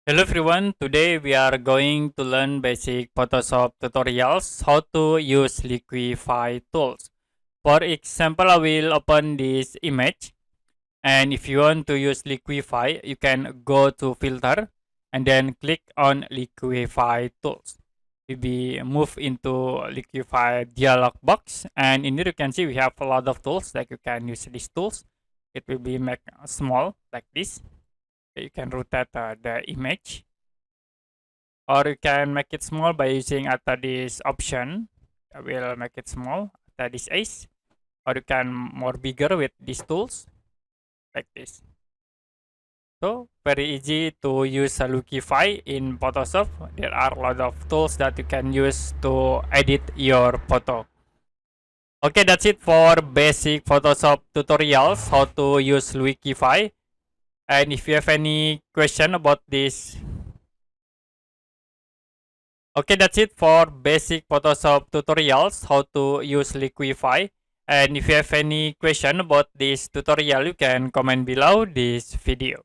Hello everyone, today we are going to learn basic Photoshop tutorials how to use Liquify tools. For example, I will open this image, and if you want to use Liquify, you can go to filter and then click on Liquify tools. We will move into Liquify dialog box, and in here you can see we have a lot of tools, like you can use these tools. It will be make small like this. You can rotate the image, or you can make it small by using after this option. I will make it small after this ace, or you can more bigger with these tools like this. So very easy to use Liquify in Photoshop. There are a lot of tools that you can use to edit your photo. Okay, that's it for basic Photoshop tutorials how to use Liquify. And if you have any question about this, okay, that's it for basic Photoshop tutorials how to use Liquify. And if you have any question about this tutorial, you can comment below this video.